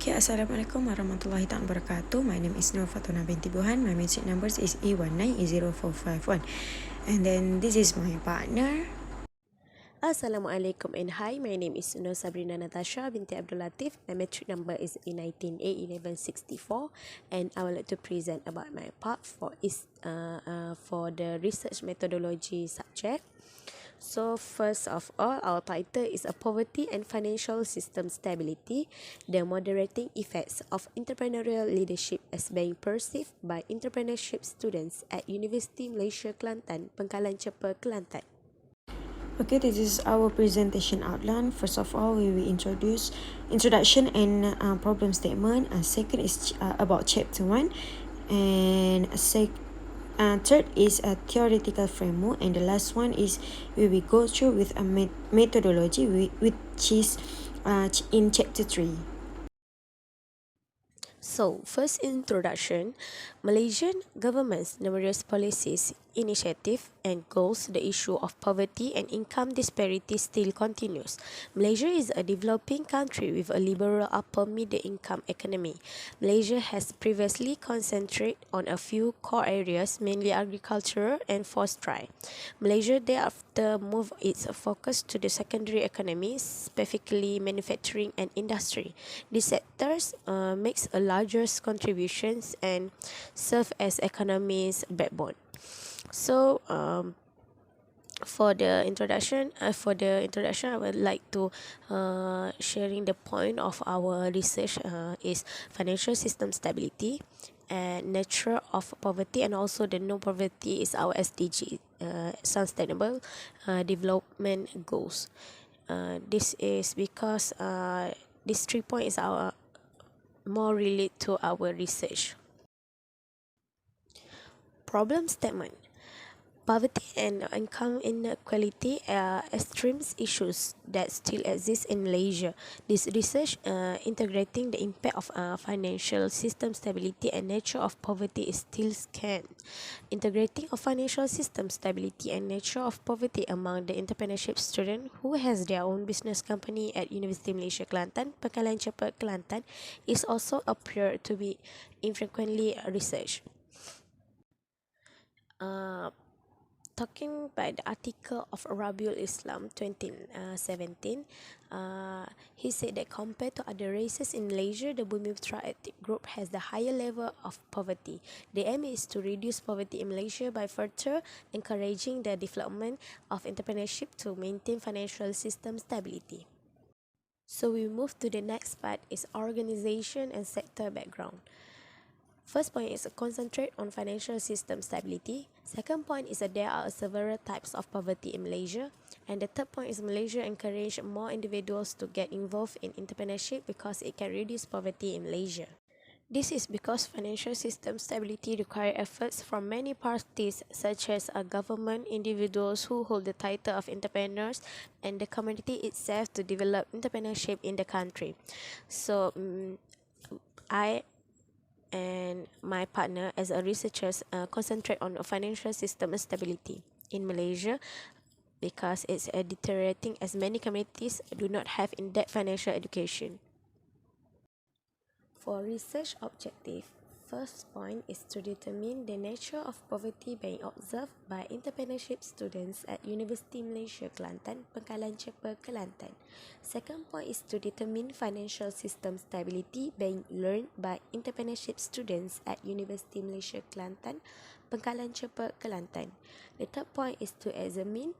Okay, Assalamualaikum warahmatullahi wabarakatuh. My name is Nur Fatuna binti Buhan. My message numbers is E19E0451. And then this is my partner. Assalamualaikum and hi, my name is Nur Sabrina Natasha binti Abdul Latif. My metric number is E19A1164 and I would like to present about my part for the research methodology subject. So first of all, our title is a Poverty and Financial System Stability, the moderating effects of entrepreneurial leadership as being perceived by entrepreneurship students at Universiti Malaysia Kelantan, Pengkalan Chepa, Kelantan. Okay, this is our presentation outline. First of all, we will introduce introduction and problem statement. Second is about chapter 1. And third is a theoretical framework, and the last one is we will go through with a methodology which is in chapter 3. So, first introduction, Malaysian government's numerous policies, initiative and goals, the issue of poverty and income disparity still continues. Malaysia is a developing country with a liberal upper middle income economy. Malaysia has previously concentrated on a few core areas, mainly agriculture and forestry. Malaysia thereafter moved its focus to the secondary economy, specifically manufacturing and industry. These sectors makes a largest contributions and serve as economy's backbone. So for the introduction, I would like to sharing the point of our research is financial system stability and nature of poverty, and also the no poverty is our SDG, sustainable development goals. This is because these 3 points are more related to our research. Problem statement. Poverty and income inequality are extreme issues that still exist in Malaysia. This research integrating the impact of financial system stability and nature of poverty is still scant. Integrating of financial system stability and nature of poverty among the entrepreneurship student who has their own business company at Universiti Malaysia Kelantan, Pengkalan Chepa, Kelantan is also appear to be infrequently researched. Talking by the article of Rabiul Islam 2017, he said that compared to other races in Malaysia, the Bumiputera ethnic group has the higher level of poverty. The aim is to reduce poverty in Malaysia by further encouraging the development of entrepreneurship to maintain financial system stability. So we move to the next part is organization and sector background. First point is concentrate on financial system stability. Second point is that there are several types of poverty in Malaysia. And the third point is Malaysia encourage more individuals to get involved in entrepreneurship because it can reduce poverty in Malaysia. This is because financial system stability requires efforts from many parties such as a government, individuals who hold the title of entrepreneurs, and the community itself to develop entrepreneurship in the country. So I and my partner as a researchers concentrate on financial system stability in Malaysia because it's deteriorating as many communities do not have in-depth financial education. For research objective, first point is to determine the nature of poverty being observed by entrepreneurship students at Universiti Malaysia Kelantan, Pengkalan Chepa, Kelantan. Second point is to determine financial system stability being learned by entrepreneurship students at Universiti Malaysia Kelantan, Pengkalan Chepa, Kelantan. The third point is to examine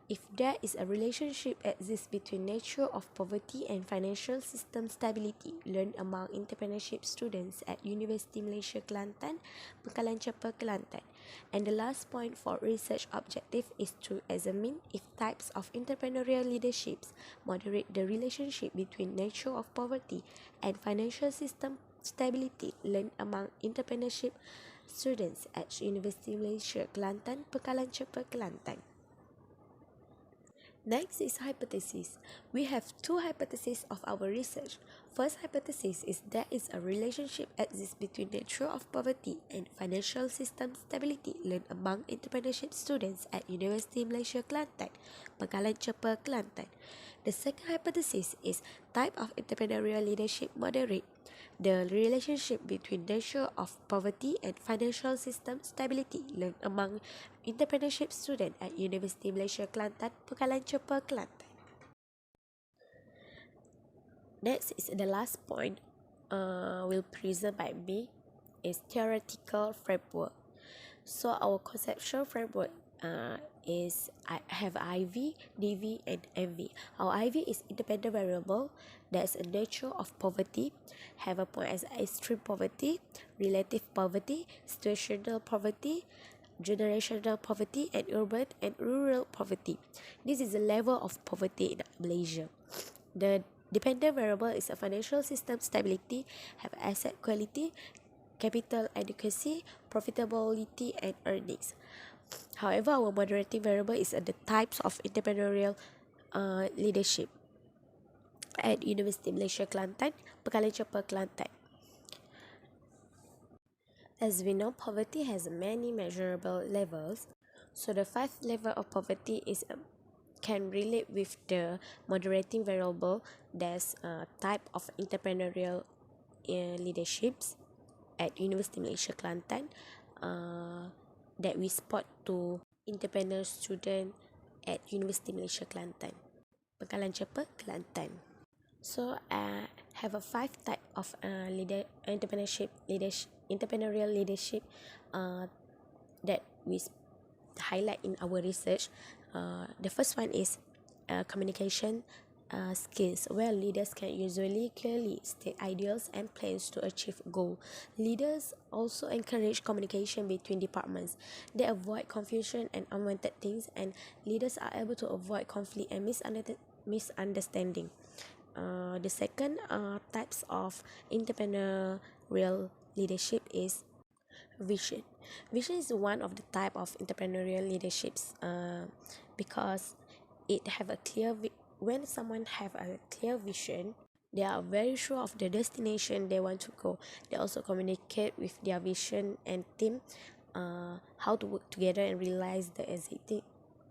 if there is a relationship exists between nature of poverty and financial system stability learned among entrepreneurship students at Universiti Malaysia Kelantan, Pengkalan Chepa, Kelantan. And the last point for research objective is to examine if types of entrepreneurial leaderships moderate the relationship between nature of poverty and financial system stability learned among entrepreneurship students at Universiti Malaysia Kelantan, Pengkalan Chepa, Kelantan. Next is hypothesis. We have two hypotheses of our research. first hypothesis is there is a relationship exists between the nature of poverty and financial system stability learned among entrepreneurship students at Universiti Malaysia Kelantan, Pengkalan Chepa, Kelantan. The second hypothesis is type of entrepreneurial leadership moderate. The relationship between nature of poverty and financial system stability learned among entrepreneurship students at Universiti Malaysia Kelantan, Pengkalan Chepa, Kelantan. Next is the last point will present by me is theoretical framework. So our conceptual framework is I have IV, DV, and MV. Our IV is independent variable. That's a nature of poverty. Have a point as extreme poverty, relative poverty, situational poverty, generational poverty, and urban and rural poverty. This is the level of poverty in Malaysia. The dependent variable is a financial system stability, have asset quality, capital adequacy, profitability, and earnings. However, our moderating variable is the types of entrepreneurial leadership at Universiti Malaysia Kelantan, Pengkalan Chepa, Kelantan. As we know, poverty has many measurable levels. So the 5th level of poverty is can relate with the moderating variable. There's a type of entrepreneurial leaderships at Universiti Malaysia Kelantan that we spot to entrepreneur student at Universiti Malaysia Kelantan, Pengkalan Chepa, Kelantan. So have a 5 type of entrepreneurial leadership that we highlight in our research. The first one is communication skills, where leaders can usually clearly state ideals and plans to achieve goal. Leaders also encourage communication between departments. They avoid confusion and unwanted things, and leaders are able to avoid conflict and misunderstanding. The second types of entrepreneurial leadership is vision. Vision is one of the type of entrepreneurial leaderships because it have a clear when someone have a clear vision, they are very sure of the destination they want to go. They also communicate with their vision and team how to work together and realize the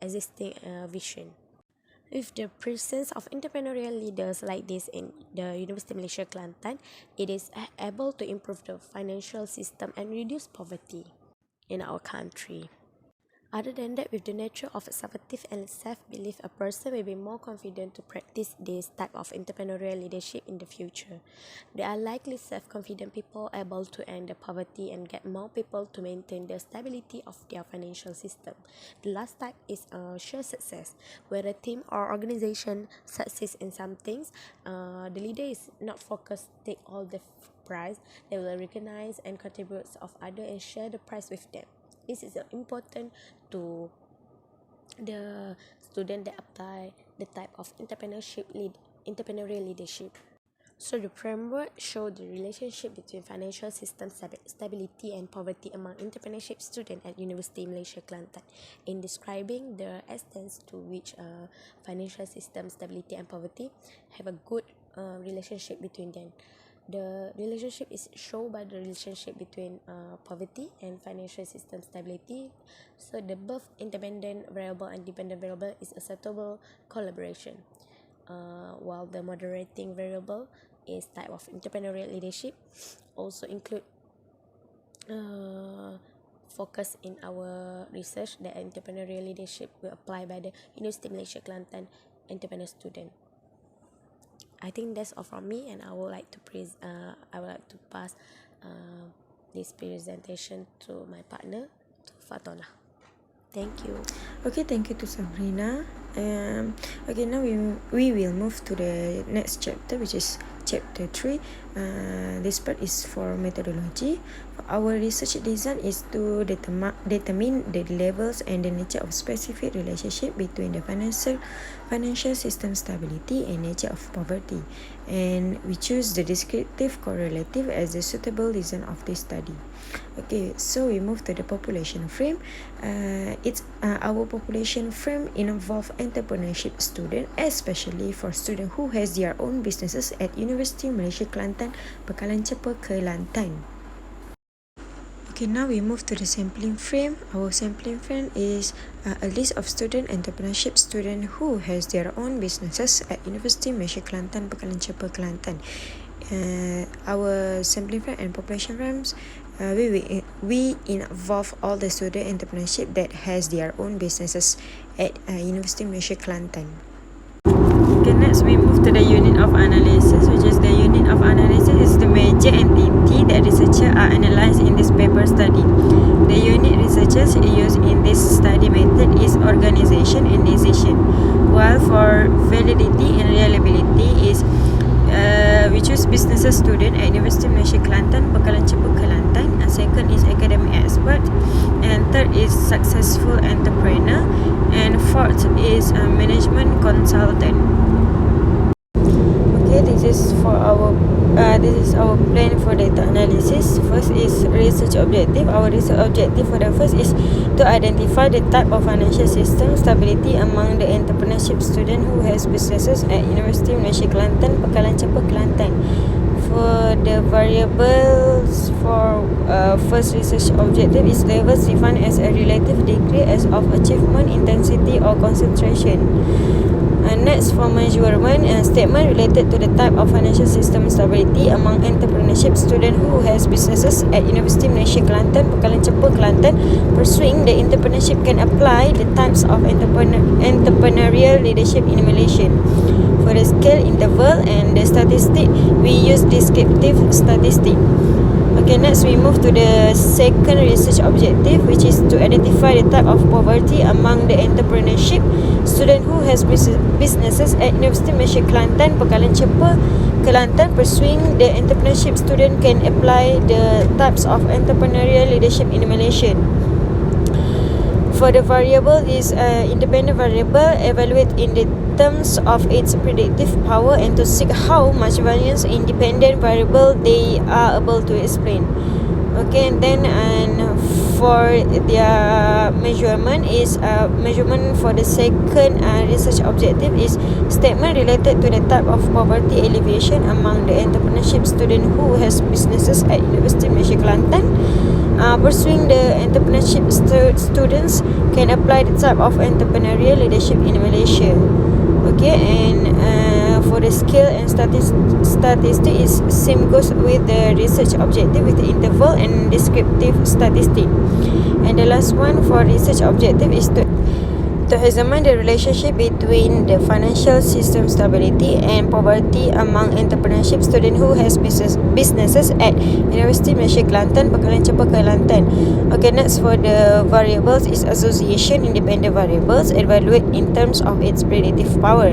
existing vision. With the presence of entrepreneurial leaders like this in the Universiti Malaysia Kelantan, it is able to improve the financial system and reduce poverty in our country. Other than that, with the nature of assertive and self-belief, a person will be more confident to practice this type of entrepreneurial leadership in the future. They are likely self-confident people able to end the poverty and get more people to maintain the stability of their financial system. The last type is shared success, where a team or organization succeeds in some things. The leader is not focused take all the prize. They will recognize and contribute of others and share the prize with them. This is important to the student that apply the type of entrepreneurial leadership. So the framework show the relationship between financial system stability and poverty among entrepreneurship students at Universiti Malaysia Kelantan. In describing the extent to which financial system stability and poverty have a good relationship between them. The relationship is shown by the relationship between poverty and financial system stability. So the both independent variable and dependent variable is a suitable collaboration. While the moderating variable is type of entrepreneurial leadership, also include focus in our research that entrepreneurial leadership will apply by the Universiti Malaysia Kelantan entrepreneur student. I think that's all from me, and I would like to pass this presentation to my partner, to Fatona. Thank you. Okay, thank you to Sabrina. Okay, now we will move to the next chapter, which is chapter 3. This part is for methodology. Our research design is to determine the levels and the nature of specific relationship between the financial system stability and nature of poverty, and we choose the descriptive correlative as the suitable design of this study. Okay, so we move to the population frame. It's our population frame involve entrepreneurship student, especially for students who has their own businesses at Universiti Malaysia Kelantan, Pengkalan Chepa, Kelantan. Okay, now we move to the sampling frame. Our sampling frame is a list of student entrepreneurship student who has their own businesses at Universiti Malaysia Kelantan, Pengkalan Chepa, Kelantan. Our sampling frame and population frames, we involve all the student entrepreneurship that has their own businesses at Universiti Malaysia Kelantan. Okay, next we move to the unit of analysis, which is the unit of analysis is the major entity that researchers are analysed in this paper study. The unit researchers use in this study method is organization and decision, while for validity and reliability is we choose businesses student at Universiti Malaysia Kelantan, Pengkalan Chepa, Kelantan. Second is academic expert, and third is successful entrepreneur, and fourth is management consultant. Okay, this is our plan for data analysis. First is research objective. Our research objective for the first is to identify the type of financial system stability among the entrepreneurship student who has businesses at Universiti Malaysia Kelantan, Pengkalan Chepa, Kelantan. For the variables for first research objective is levels defined as a relative degree as of achievement, intensity or concentration. Next, for measurement, a statement related to the type of financial system stability among entrepreneurship student who has businesses at Universiti Malaysia Kelantan, Pengkalan Chepa, Kelantan. Pursuing the entrepreneurship can apply the types of entrepreneurial leadership in Malaysia. For the scale, interval and the statistic, we use descriptive statistic. Okay, next we move to the second research objective, which is to identify the type of poverty among the entrepreneurship student who has businesses at Universiti Malaysia Kelantan, Pengkalan Chepa, Kelantan. Pursuing the entrepreneurship student can apply the types of entrepreneurial leadership in Malaysia. For the variable is independent variable, evaluate in the terms of its predictive power and to seek how much variance independent variable they are able to explain. Okay, and then for their measurement is measurement for the second research objective is statement related to the type of poverty alleviation among the entrepreneurship student who has businesses at Universiti Malaysia Kelantan. Pursuing the entrepreneurship students can apply the type of entrepreneurial leadership in Malaysia. Okay, and for the scale and statistic is same goes with the research objective with the interval and descriptive statistic. And the last one for research objective is to examine the relationship between the financial system stability and poverty among entrepreneurship student who has businesses at Universiti Malaysia Kelantan, Pengkalan Chepa, Kelantan. Okay, next for the variables is association, independent variables, evaluate in terms of its predictive power.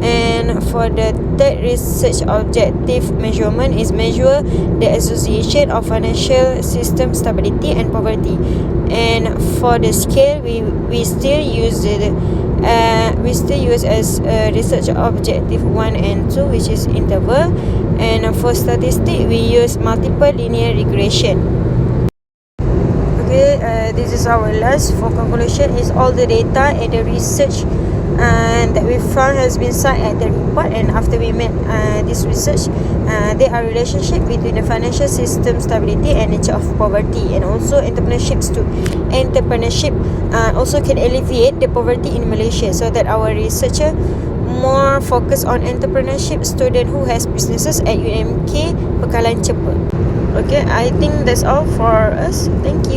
And for the third research objective measurement is measure the association of financial system stability and poverty. And for the scale, we still use as research objective 1 and 2, which is interval. And for statistic, we use multiple linear regression. Okay, this is our last. For conclusion is all the data and the research that we found has been cited at the report, and after we made this research, there are relationship between the financial system stability and nature of poverty, and also entrepreneurship also can alleviate the poverty in Malaysia, so that our researcher more focus on entrepreneurship student who has businesses at UMK Pengkalan Chepa. Okay, I think that's all for us. Thank you.